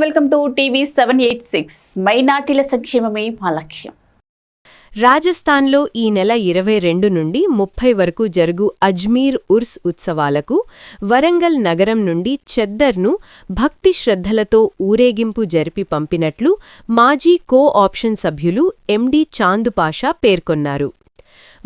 Welcome to TV 786 మైనార్టీల సంక్షేమమే మా లక్ష్యం. రాజస్థాన్లో ఈ నెల 22 నుండి 30 వరకు జరుగు అజ్మీర్ ఉర్స్ ఉత్సవాలకు వరంగల్ నగరం నుండి చెద్దర్ను భక్తి శ్రద్ధలతో ఊరేగింపు జరిపి పంపినట్లు మాజీ కో-ఆప్షన్ సభ్యులు ఎండి చాందుపాషా పేర్కొన్నారు.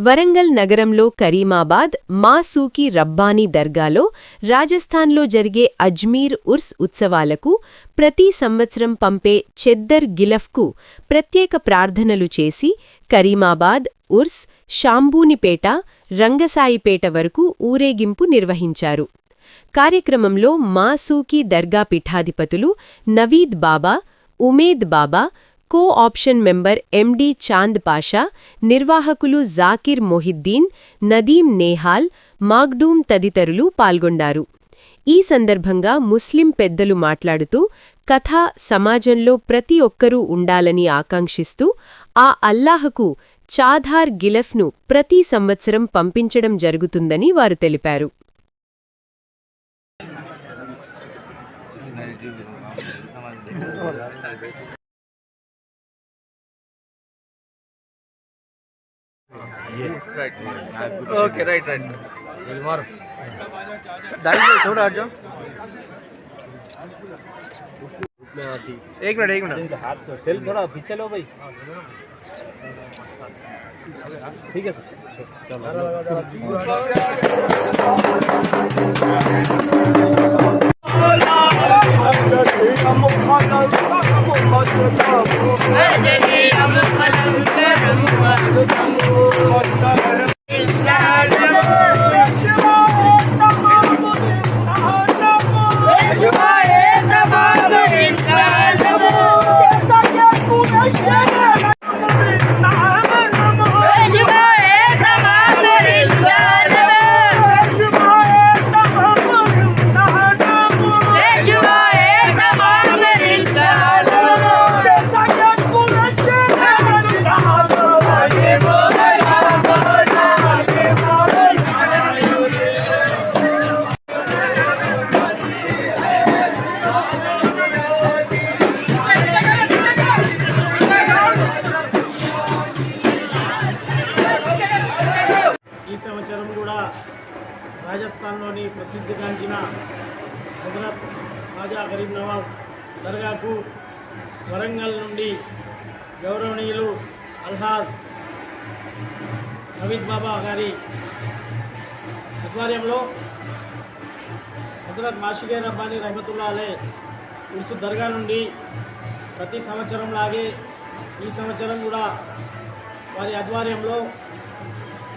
వరంగల్ నగరంలో కరీమాబాద్ మా సూకి రబ్బానీ దర్గాలో రాజస్థాన్లో జరిగే అజ్మీర్ ఉర్స్ ఉత్సవాలకు ప్రతి సంవత్సరం పంపే చెద్దర్ గిలఫ్కు ప్రత్యేక ప్రార్థనలు చేసి కరీమాబాద్, ఉర్స్, షాంబూనిపేట, రంగసాయిపేట వరకు ఊరేగింపు నిర్వహించారు. కార్యక్రమంలో మా సూకి దర్గా పీఠాధిపతులు Naveed Baba, Umed Baba, co-option member MD Chand Pasha, నిర్వాహకులు జాకిర్ మొహిద్దీన్, నదీం నేహాల్, మాగ్డూమ్ తదితరులు పాల్గొన్నారు. ఈ సందర్భంగా ముస్లిం పెద్దలు మాట్లాడుతూ కథ సమాజంలో ప్రతి ఒక్కరూ ఉండాలని ఆకాంక్షిస్తూ ఆ అల్లాహకు చాధార్ గిలఫ్ను ప్రతి సంవత్సరం పంపించడం జరుగుతుందని వారు తెలిపారు. ओके राइट दाढ़ी थोड़ा हट जाओ। एक मिनट हाथ सेल थोड़ा पीछे लो भाई। ठीक है सर రాజస్థాన్లోని ప్రసిద్ధిగాంచిన హజరత్ ఖాజా గరీబ్ నవాజ్ దర్గాకు వరంగల్ నుండి గౌరవనీయులు అల్హాజ్ నవీద్ బాబా గారి ఆధ్వర్యంలో హజరత్ మాషిగే రబ్బానీ రహమతుల్లా అలే ఉర్సు దర్గా నుండి ప్రతి సంవత్సరం లాగే ఈ సంవత్సరం కూడా వారి ఆధ్వర్యంలో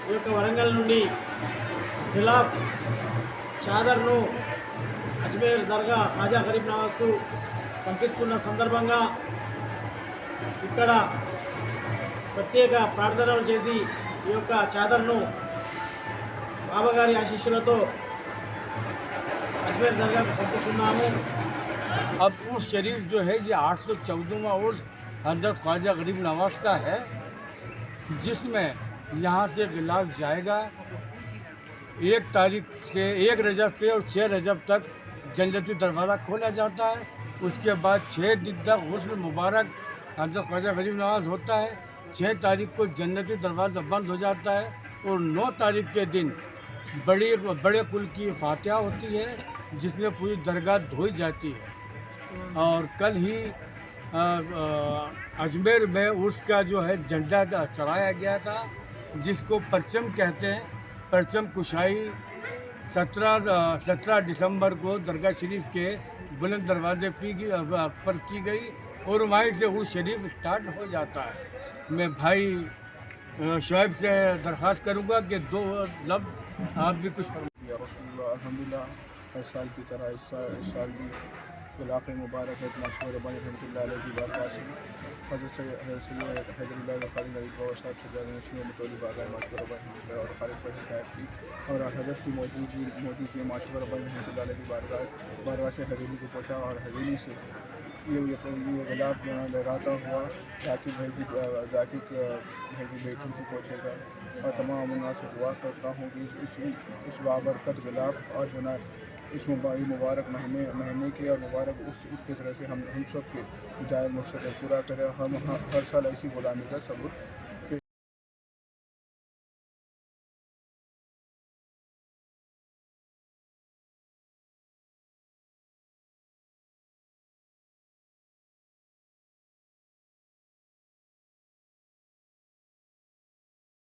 ఈ యొక్క వరంగల్ నుండి గిలాఫ్ చాదర్ను అజ్మీర్ దర్గా ఖాజా గరీబ్ నవాజ్కు పంపిస్తున్న సందర్భంగా ఇక్కడ ప్రత్యేక ప్రార్థనలు చేసి ఈ యొక్క చాదర్ను బాబాగారి ఆశీస్సులతో అజ్మీర్ దర్గాకు పంపుతున్నాము. अब उर्स शरीफ जो है ये 814वां उर्स हज़रत ख्वाजा गरीब नवाज का है, जिसमें यहाँ से गिलाफ जाएगा 1 तारीख से 1 रजब से और 6 रजब तक जन्नती दरवाज़ा खोला जाता है. उसके बाद 6 दिन तक गुस्ल मुबारक हज़रत ख्वाजा गरीब नवाज होता है. 6 तारीख को जन्नती दरवाज़ा बंद हो जाता है और 9 तारीख के दिन बड़े कुल की फातिहा होती है, जिसमें पूरी दरगाह धोई जाती है. और कल ही अजमेर में उसका जो है झंडा चढ़ाया गया था, जिसको परचम कहते हैं. परचम कुशाई 17 दिसंबर को दरगाह शरीफ के बुलंद दरवाजे पर की गई और वहीं से उर्स शरीफ स्टार्ट हो जाता है. मैं भाई शोएब से दरख्वास्त करूँगा कि 2 लफ्ज़ आप भी कुछ अल्हम्दुलिल्लाह हर साल की तरह इस साल भी गिलाफ मुबारक है माशूर रब्बानी रहमतुल्लाह अलैह की बारगाह से हज़रत हैदरुल्लाह ख़ालिद नबी बाबा साहब से मतौली बारगाह माशूर रब्बानी रहमतुल्लाह और खालिद भाई साहब की और हज़रत की मौजूदगी माशूर रब्बानी रहमतुल्लाह अलैह की बारगाह से हवेली को पहुँचा और हवेली से ये गिलाफ लहराता हुआ जाकिर भाई की बेटी को पहुँचेगा. और तमाम उन्ना से दुआ करता हूँ कि इस बाबरकत गिलाफ और जो इस मुबारक महीने की और मुबारक उसकी तरह से हम सब के जायज़ मकसद पूरा करें। हम हर साल ऐसी गुलामी का सबूत